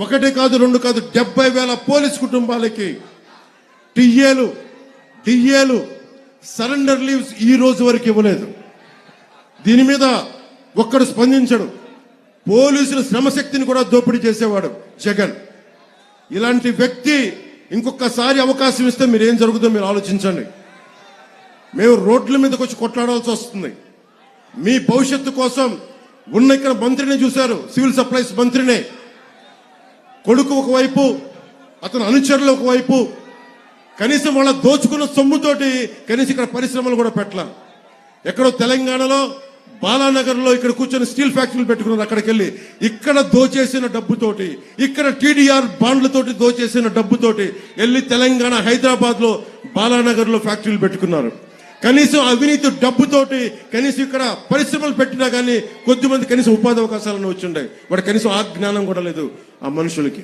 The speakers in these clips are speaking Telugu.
ఒకటి కాదు, రెండు కాదు, 70,000 పోలీస్ కుటుంబాలకి డిఏలు సరెండర్ లీవ్స్ ఈ రోజు వరకు ఇవ్వలేదు. దీని మీద ఒక్కడు స్పందించడు. పోలీసుల శ్రమశక్తిని కూడా దోపిడీ చేసేవాడు జగన్. ఇలాంటి వ్యక్తి ఇంకొకసారి అవకాశం ఇస్తే మీరు ఏం జరుగుతుందో మీరు ఆలోచించండి. మేము రోడ్ల మీదకి వచ్చి కొట్లాడాల్సి వస్తుంది. మీ భవిష్యత్తు కోసం ఉన్న ఇక్కడ మంత్రిని చూశారు, సివిల్ సప్లైస్ మంత్రినే. కొడుకు ఒకవైపు, అతను అనుచరులు ఒకవైపు, కనీసం వాళ్ళ దోచుకున్న సొమ్ముతోటి కనీసం ఇక్కడ పరిశ్రమలు కూడా పెట్టాలి. ఎక్కడో తెలంగాణలో బాలానగర్లో ఇక్కడ కూర్చొని స్టీల్ ఫ్యాక్టరీలు పెట్టుకున్నారు. అక్కడికి వెళ్ళి ఇక్కడ దోచేసిన డబ్బుతోటి, ఇక్కడ టీడీఆర్ బాండ్లతోటి దోచేసిన డబ్బుతోటి వెళ్ళి తెలంగాణ హైదరాబాద్ లో బాలానగర్ లో ఫ్యాక్టరీలు పెట్టుకున్నారు. కనీసం అవినీతి డబ్బుతోటి కనీసం ఇక్కడ పరిశ్రమలు పెట్టినా కానీ కొద్దిమంది కనీసం ఉపాధి అవకాశాలను వచ్చిండే. వాడు కనీసం ఆ జ్ఞానం కూడా లేదు ఆ మనుషులకి.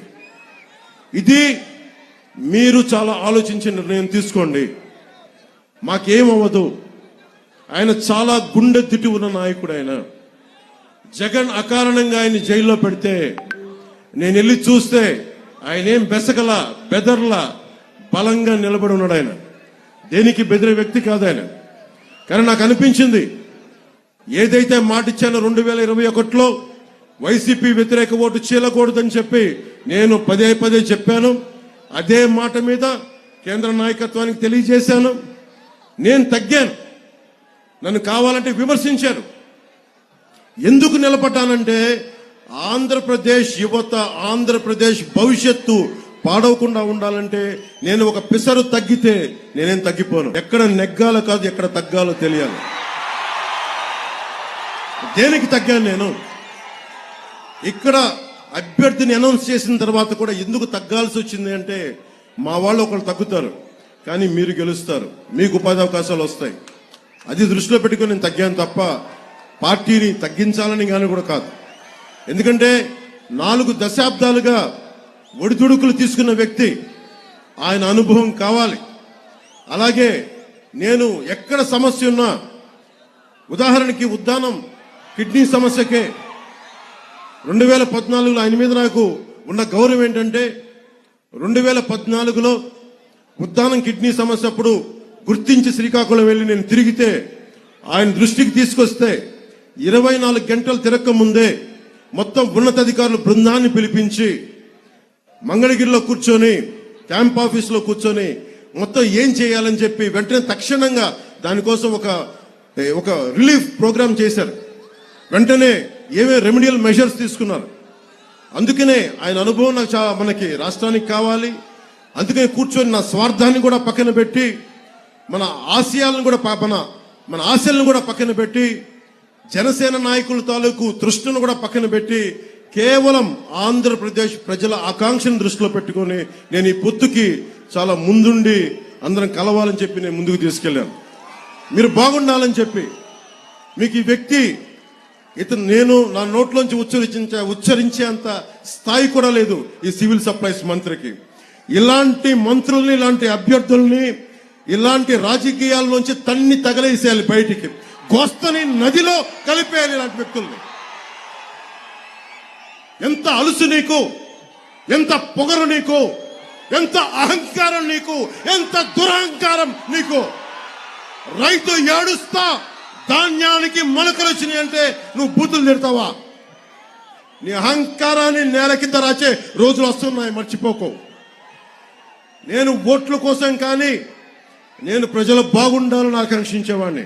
ఇది మీరు చాలా ఆలోచించి నిర్ణయం తీసుకోండి. మాకేమవ్వదు. ఆయన చాలా గుండె దిట్టి ఉన్న నాయకుడు. ఆయన జగన్ అకారణంగా ఆయన జైల్లో పెడితే నేను వెళ్ళి చూస్తే ఆయన ఏం బెదర్లా బలంగా నిలబడి ఉన్నాడు. ఆయన దేనికి బెదిరే వ్యక్తి కాదు ఆయన. కానీ నాకు అనిపించింది, ఏదైతే మాట ఇచ్చానో 2021లో వైసీపీ వ్యతిరేక ఓటు చీలకూడదని చెప్పి నేను పదే చెప్పాను. అదే మాట మీద కేంద్ర నాయకత్వానికి తెలియజేశాను. నేను తగ్గాను. నన్ను కావాలంటే విమర్శించారు. ఎందుకు నిలబడ్డానంటే ఆంధ్రప్రదేశ్ యువత, ఆంధ్రప్రదేశ్ భవిష్యత్తు పాడవకుండా ఉండాలంటే నేను ఒక పిసరు తగ్గితే నేనేం తగ్గిపోను. ఎక్కడ నెగ్గాలో కాదు, ఎక్కడ తగ్గాలో తెలియాలి. దేనికి తగ్గాను నేను? ఇక్కడ అభ్యర్థిని అనౌన్స్ చేసిన తర్వాత కూడా ఎందుకు తగ్గాల్సి వచ్చింది అంటే, మా వాళ్ళు ఒకళ్ళు తగ్గుతారు కానీ మీరు గెలుస్తారు, మీకు ఉపాధి అవకాశాలు వస్తాయి. అది దృష్టిలో పెట్టుకుని నేను తగ్గాను తప్ప పార్టీని తగ్గించాలని కానీ కూడా కాదు. ఎందుకంటే 4 దశాబ్దాలుగా ఒడిదుడుకులు తీసుకున్న వ్యక్తి, ఆయన అనుభవం కావాలి. అలాగే నేను ఎక్కడ సమస్య ఉన్నా, ఉదాహరణకి ఉద్దానం కిడ్నీ సమస్యకే 2014లో ఆయన మీద నాకు ఉన్న గౌరవం ఏంటంటే, 2014లో ఉద్దానం కిడ్నీ సమస్య అప్పుడు గుర్తించి శ్రీకాకుళం వెళ్ళి నేను తిరిగితే ఆయన దృష్టికి తీసుకొస్తే 24 గంటలు తిరక్క ముందే మొత్తం ఉన్నతాధికారులు బృందాన్ని పిలిపించి మంగళగిరిలో కూర్చొని, క్యాంప్ ఆఫీసులో కూర్చొని మొత్తం ఏం చేయాలని చెప్పి వెంటనే తక్షణంగా దానికోసం ఒక రిలీఫ్ ప్రోగ్రామ్ చేశారు. వెంటనే ఏమే రెమెడియల్ మెజర్స్ తీసుకున్నారు. అందుకనే ఆయన అనుభవం నాకు మనకి రాష్ట్రానికి కావాలి. అందుకని కూర్చొని నా స్వార్థాన్ని కూడా పక్కన పెట్టి, మన ఆశయాలను కూడా మన ఆశలను కూడా పక్కన పెట్టి, జనసేన నాయకుల తాలూకు తృష్ణను కూడా పక్కన పెట్టి, కేవలం ఆంధ్రప్రదేశ్ ప్రజల ఆకాంక్షను దృష్టిలో పెట్టుకొని నేను ఈ పొత్తుకి చాలా ముందుండి అందరం కలవాలని చెప్పి నేను ముందుకు తీసుకెళ్లాను. మీరు బాగుండాలని చెప్పి. మీకు ఈ వ్యక్తి నేను నా నోట్లోంచి ఉచ్చరించేంత స్థాయి కూడా లేదు ఈ సివిల్ సప్లైస్ మంత్రికి. ఇలాంటి మంత్రుల్ని, ఇలాంటి అభ్యర్థుల్ని, ఇలాంటి రాజకీయాల్లోంచి తన్ని తగలేసేయాలి బయటికి. గోస్తని నదిలో కలిపేయాలి ఇలాంటి వ్యక్తుల్ని. ఎంత అలుసు నీకు, ఎంత పొగరు నీకు, ఎంత అహంకారం నీకు, ఎంత దురహంకారం నీకు. రైతు ఏడుస్తా ధాన్యానికి మొలకలు వచ్చినాయి అంటే నువ్వు బూతులు తిడతావా? నీ అహంకారాన్ని నేల కింద రాచే రోజులు వస్తున్నాయి, మర్చిపోకు. నేను ఓట్ల కోసం కానీ నేను ప్రజలు బాగుండాలని ఆకాంక్షించేవాడిని.